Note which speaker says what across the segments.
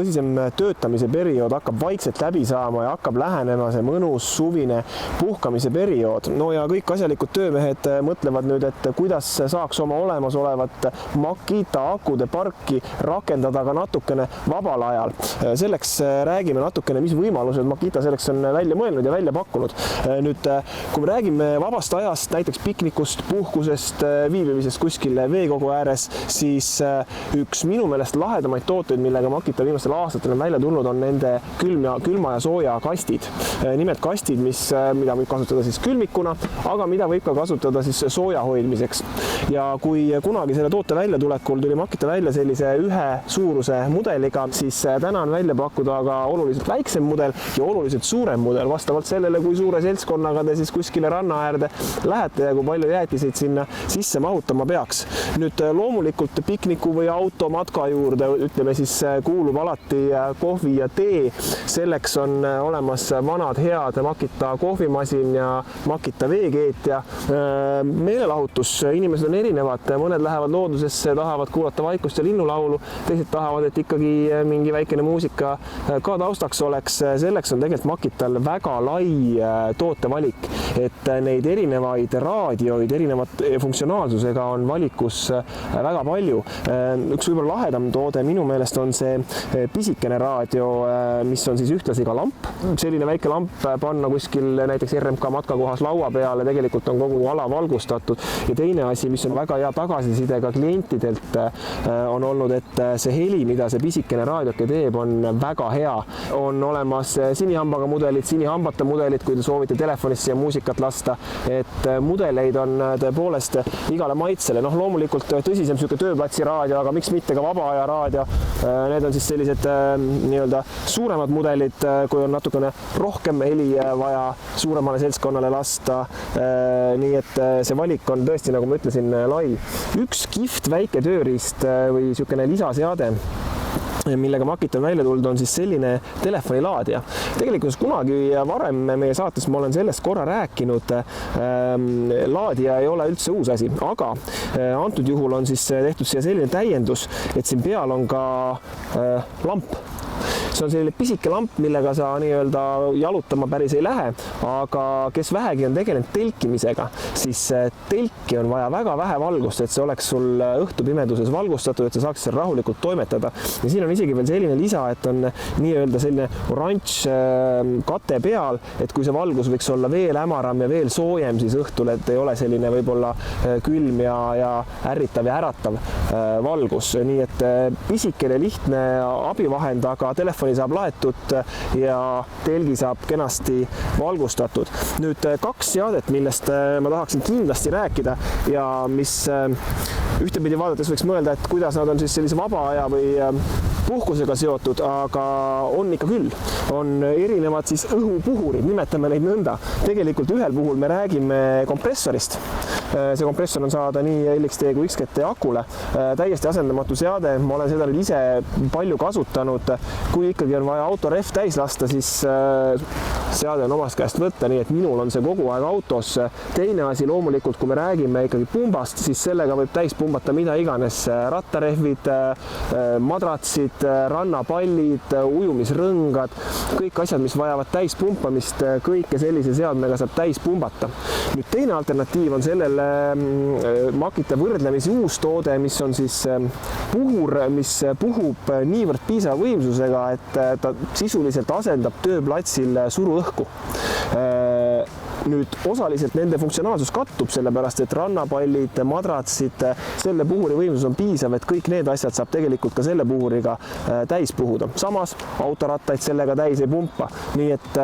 Speaker 1: tõsisem töötamise periood hakkab vaikselt läbi saama ja hakkab lähenema see mõnus suvine puhkamise periood. No ja kõik asjalikud töömehed mõtlevad nüüd, et kuidas saaks oma olemasolevat Makita akude parki rakendada ka natukene vabal ajal. Selleks räägime natukene, mis võimalused Makita selleks on välja mõelnud ja välja pakkunud. Nüüd, kui me räägime vabast ajast, näiteks piknikust, puhkusest, viibimisest kuskil veekogu ääres, siis üks minu meelest lahedamaid tooteid, millega Makita viimastel aastatel on välja tulnud, on nende külma ja sooja kastid. Nimelt kastid, mida võib kasutada siis külmikuna, aga mida võib ka kasutada siis sooja hoidmiseks. Ja kui kunagi selle toote väljatulekul tuli Makita välja sellise ühe suuruse mudeliga, siis täna on välja pakkuda aga oluliselt väiksem mudel ja oluliselt suurem mudel, vastavalt sellele, kui suure seltskonnaga te siis kuskile ranna äärde lähete ja kui palju jäätiseid sinna sisse mahutama peaks. Nüüd loomulikult pikniku või automatka juurde, ütleme siis, kuulub alati kohvi ja tee. Selleks on olemas vanad head Makita kohvimasin ja Makita veekeetja. Meelelahutus, inimesed on erinevad, mõned lähevad loodusesse, tahavad kuulata vaikust ja linnulaulu, teised tahavad, et ikkagi mingi väikene muusika ka taustaks oleks. Selleks on tegelikult Makital väga lai tootevalik, et neid erinevaid raadioid, erinevat funktsionaalsusega on valikus väga palju. Üks võib-olla lahedam toode minu meelest on see pisikene raadio, mis on siis ühtlasi ka lamp. Selline väike lamp panna kuskil näiteks RMK matkakohas laua peale, tegelikult on kogu ala valgustatud. Ja teine asi, mis on väga hea tagasiside ka klientidelt, on olnud, et see heli, mida see pisikene raadioke teeb, on väga hea. On olemas sinihambaga mudelid, sinihambata mudelid, kui te soovite telefonist siia muusikat lasta, et mudeleid on tõepoolest igale maitsele. Loomulikult tõsisem selline tööplatsi raadio, aga miks mitte ka vaba aja raadio. Need on siis sellised nii-öelda suuremad mudelid, kui on natukene rohkem heli vaja suuremale seltskonnale lasta. Nii et see valik on tõesti, nagu ma ütlesin, lai. Üks kihvt väike tööriist või selline lisaseade, millega Makita on välja tulnud, on siis selline telefonilaadija. Tegelikult kunagi varem meie saates ma olen sellest korra rääkinud. Laadija ei ole üldse uus asi, aga antud juhul on siis tehtud siia selline täiendus, et siin peal on ka lamp. See on selline pisike lamp, millega sa nii-öelda jalutama päris ei lähe, aga kes vähegi on tegelenud telkimisega, siis telki on vaja väga vähe valgust, et see oleks sul õhtupimeduses valgustatud, et sa saaks seal rahulikult toimetada. Ja siin on isegi veel selline lisa, et on nii-öelda selline oranž kate peal, et kui see valgus võiks olla veel hämaram ja veel soojem siis õhtul, et ei ole selline võib-olla külm ja ärritav ja äratav valgus. Nii et pisikene lihtne abivahend, aga telefoni saab laetud ja telgi saab kenasti valgustatud. Nüüd kaks seadet, millest ma tahaksin kindlasti rääkida ja mis ühtepidi vaadates võiks mõelda, et kuidas nad on siis sellise vaba aja või puhkusega seotud, aga on ikka küll. On erinevad siis õhupuhurid, nimetame neid nõnda. Tegelikult ühel puhul me räägime kompressorist. See kompressor on saada nii LXT kui XGT akule. Täiesti asendamatu seade, ma olen seda nüüd ise palju kasutanud. Kui ikkagi on vaja autorehv täis lasta, siis seade on omast käest võtta, nii et minul on see kogu aeg autos. Teine asi loomulikult, kui me räägime ikkagi pumbast, siis sellega võib täis pumbata mida iganes. Rattarehvid, madratsid, rannapallid, ujumisrõngad, kõik asjad, mis vajavad täis pumpamist, kõike sellise seadmega saab täis pumbata. Nüüd teine alternatiiv on sellele Makita võrdlemisi uus toode, mis on siis puhur, mis puhub niivõrd piisava võimsusega, et ta sisuliselt asendab tööplatsil suruõhku. Nüüd osaliselt nende funktsionaalsus kattub, sellepärast et rannapallid, madratsid, selle puhuri võimsus on piisav, et kõik need asjad saab tegelikult ka selle puhuriga täis puhuda. Samas autorattaid sellega täis ei pumpa, nii et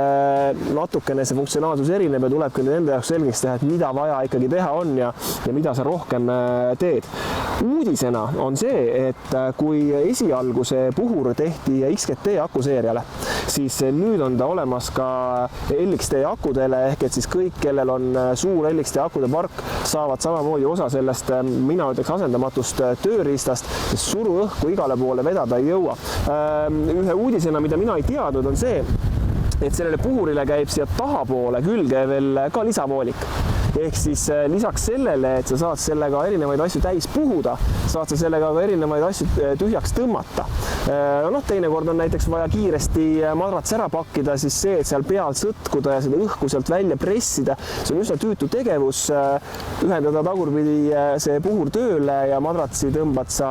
Speaker 1: natukene see funktsionaalsus erineb ja tuleb küll nende jaoks selgeks teha, et mida vaja ikkagi teha on ja mida sa rohkem teed. Uudisena on see, et kui esialgu see puhur tehti XGT akuseeriale, siis nüüd on ta olemas ka LXT akudele, ehk et siis kõik, kellel on suur LXT akude park, saavad samamoodi osa sellest, mina ütleks, asendamatust tööriistast, sest suruõhku igale poole vedada ei jõua. Ühe uudisena, mida mina ei teadnud, on see, et sellele puhurile käib siia tahapoole külge veel ka lisavoolik. ehk siis lisaks sellele, et sa saad sellega erinevaid asju täis puhuda, saad sa sellega ka erinevaid asju tühjaks tõmmata. Teinekord on näiteks vaja kiiresti madrats ära pakkida, siis see, et seal peal sõtkuda ja seda õhku sealt välja pressida, see on üsna tüütu tegevus. Ühendada tagurpidi see puhur tööle ja madratsi tõmbad sa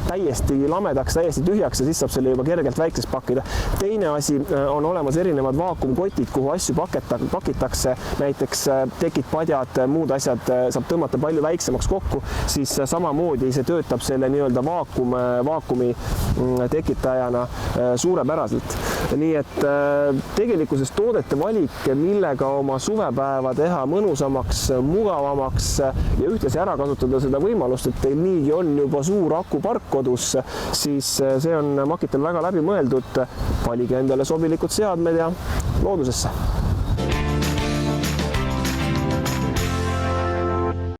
Speaker 1: täiesti lamedaks, täiesti tühjaks ja siis saab selle juba kergelt väikseks pakkida. Teine asi on olemas erinevad vaakumkotid, kuhu asju pakitakse, näiteks tekid, padjad, muud asjad saab tõmmata palju väiksemaks kokku, siis samamoodi see töötab selle nii-öelda vaakumi tekitajana suurepäraselt. Nii et tegelikkuses toodete valik, millega oma suvepäeva teha mõnusamaks, mugavamaks ja ühtlasi ära kasutada seda võimalust, et teil niigi on juba suur akupark kodus, siis see on Makitel väga läbi mõeldud. Valige endale sobilikud seadmed ja loodusesse.